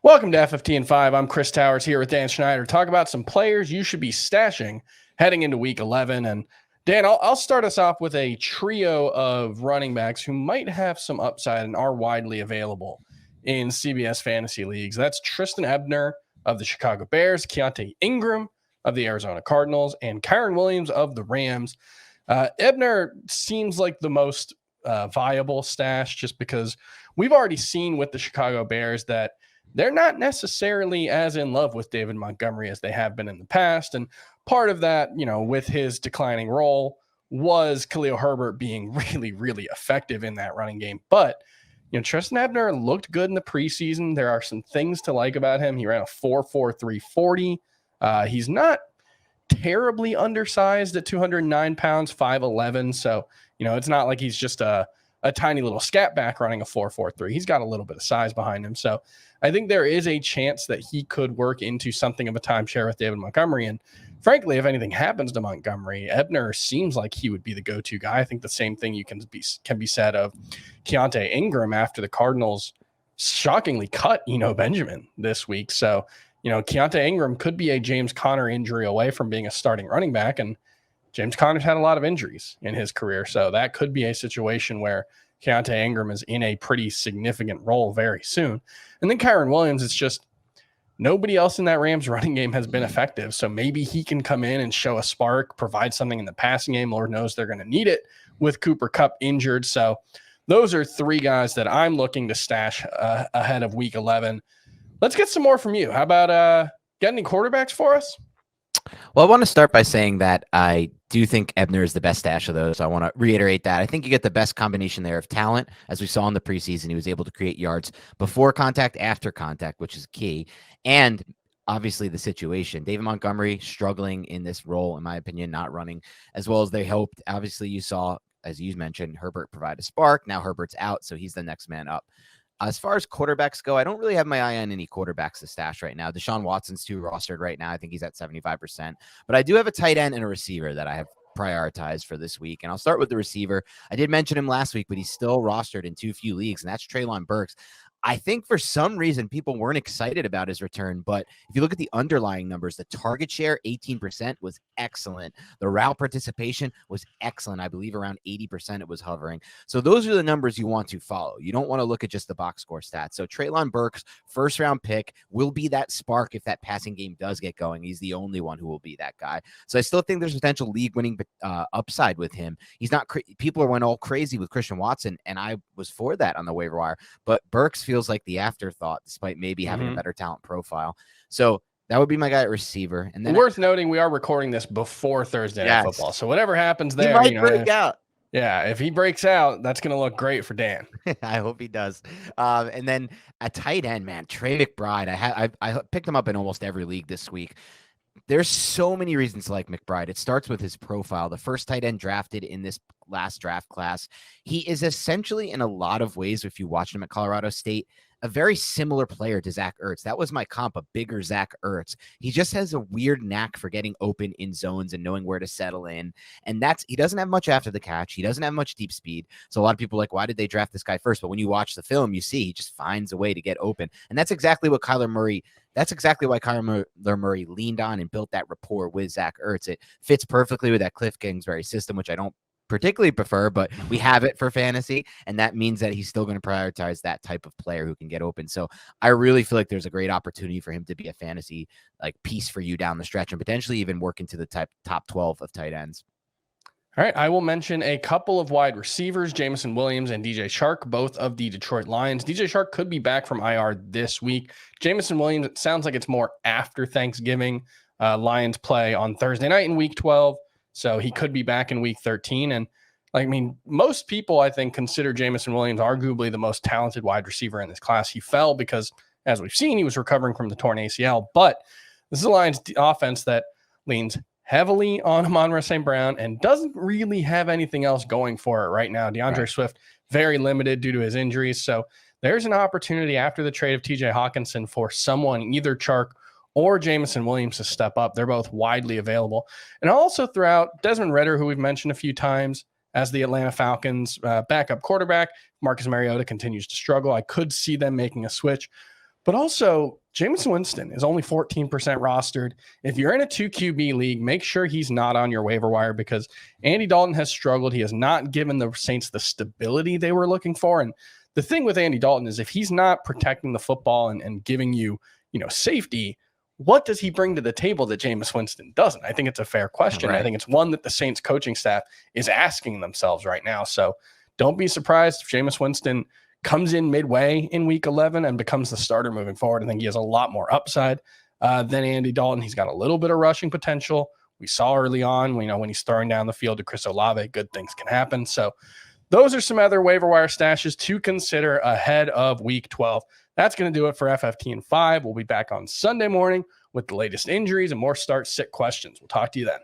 Welcome to FFT and 5. I'm Chris Towers here with Dan Schneider. Talk about some players you should be stashing heading into Week 11. And Dan, I'll start us off with a trio of running backs who might have some upside and are widely available in CBS fantasy leagues. That's Tristan Ebner of the Chicago Bears, Keontae Ingram of the Arizona Cardinals, and Kyren Williams of the Rams. Ebner seems like the most viable stash just because we've already seen with the Chicago Bears that they're not necessarily as in love with David Montgomery as they have been in the past. And part of that, with his declining role was Khalil Herbert being really, really effective in that running game. But, Tristan Ebner looked good in the preseason. There are some things to like about him. He ran a 4.43 40. He's not terribly undersized at 209 pounds, 5'11". So, it's not like he's just a tiny little scat back running a 4.43. He's got a little bit of size behind him. So I think there is a chance that he could work into something of a timeshare with David Montgomery. And frankly, if anything happens to Montgomery, Ebner seems like he would be the go-to guy. I think the same thing can be said of Keontae Ingram after the Cardinals shockingly cut Benjamin this week. So, Keontae Ingram could be a James Conner injury away from being a starting running back. And James Conner's had a lot of injuries in his career. So that could be a situation where Keontae Ingram is in a pretty significant role very soon. And then Kyren Williams, it's just nobody else in that Rams running game has been effective. So maybe he can come in and show a spark, provide something in the passing game. Lord knows they're going to need it with Cooper Kupp injured. So those are three guys that I'm looking to stash ahead of Week 11. Let's get some more from you. How about get any quarterbacks for us? Well, I want to start by saying that I do think Ebner is the best stash of those. I want to reiterate that. I think you get the best combination there of talent. As we saw in the preseason, he was able to create yards before contact, after contact, which is key. And obviously the situation. David Montgomery struggling in this role, in my opinion, not running as well as they hoped. Obviously, you saw, as you mentioned, Herbert provide a spark. Now Herbert's out, so he's the next man up. As far as quarterbacks go, I don't really have my eye on any quarterbacks to stash right now. Deshaun Watson's too rostered right now. I think he's at 75%. But I do have a tight end and a receiver that I have prioritized for this week. And I'll start with the receiver. I did mention him last week, but he's still rostered in too few leagues, and that's Treylon Burks. I think for some reason people weren't excited about his return, but if you look at the underlying numbers, the target share, 18%, was excellent. The route participation was excellent. I believe around 80% it was hovering. So those are the numbers you want to follow. You don't want to look at just the box score stats. So Treylon Burks, first round pick, will be that spark if that passing game does get going. He's the only one who will be that guy. So I still think there's potential league winning upside with him. He's not, people went all crazy with Christian Watson, and I was for that on the waiver wire, but Burks feels like the afterthought, despite maybe having a better talent profile. So that would be my guy at receiver. And then worth noting, we are recording this before Thursday Night Football. So whatever happens there, he might break out. Yeah, if he breaks out, that's going to look great for Dan. I hope he does. And then a tight end, man, Trey McBride. I picked him up in almost every league this week. There's so many reasons to like McBride. It starts with his profile. The first tight end drafted in this last draft class. He is essentially, in a lot of ways, if you watched him at Colorado State, a very similar player to Zach Ertz. That was my comp, a bigger Zach Ertz. He just has a weird knack for getting open in zones and knowing where to settle in. And he doesn't have much after the catch. He doesn't have much deep speed. So a lot of people are like, why did they draft this guy first? But when you watch the film, you see he just finds a way to get open. And that's exactly what that's exactly why Kyler Murray leaned on and built that rapport with Zach Ertz. It fits perfectly with that Cliff Kingsbury system, which I don't particularly prefer, but we have it for fantasy, and that means that he's still going to prioritize that type of player who can get open. So I really feel like there's a great opportunity for him to be a fantasy piece for you down the stretch and potentially even work into the top 12 of tight ends. All right, I will mention a couple of wide receivers, Jameson Williams and DJ Chark, both of the Detroit Lions. DJ Chark could be back from IR this week. Jameson Williams, it sounds like it's more after Thanksgiving. Lions play on Thursday night in Week 12. So he could be back in Week 13. And most people, I think, consider Jameson Williams arguably the most talented wide receiver in this class. He fell because, as we've seen, he was recovering from the torn ACL. But this is a Lions offense that leans heavily on Amon-Ra St. Brown and doesn't really have anything else going for it right now. DeAndre Swift, very limited due to his injuries. So there's an opportunity after the trade of TJ Hawkinson for someone, either Chark or Jameson Williams, to step up. They're both widely available. And I'll also throw out Desmond Ridder, who we've mentioned a few times as the Atlanta Falcons backup quarterback. Marcus Mariota continues to struggle. I could see them making a switch. But also, Jameis Winston is only 14% rostered. If you're in a 2 QB league, make sure he's not on your waiver wire because Andy Dalton has struggled. He has not given the Saints the stability they were looking for. And the thing with Andy Dalton is if he's not protecting the football and giving you, safety, what does he bring to the table that Jameis Winston doesn't? I think it's a fair question. Right. I think it's one that the Saints coaching staff is asking themselves right now. So don't be surprised if Jameis Winston comes in midway in week 11 and becomes the starter moving forward. I think he has a lot more upside than Andy Dalton. He's got a little bit of rushing potential. We saw early on, when he's throwing down the field to Chris Olave, good things can happen. So those are some other waiver wire stashes to consider ahead of week 12. That's going to do it for FFT and 5. We'll be back on Sunday morning with the latest injuries and more start sit questions. We'll talk to you then.